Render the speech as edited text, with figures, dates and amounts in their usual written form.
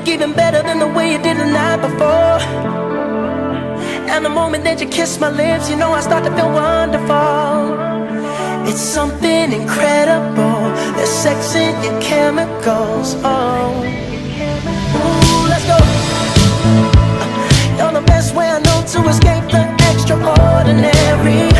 look even better than the way you did the night before. And the moment that you kiss my lips, you know I start to feel wonderful. It's something incredible, there's sex in your chemicals, oh. Ooh, let's go. You're the best way I know to escape the extraordinary.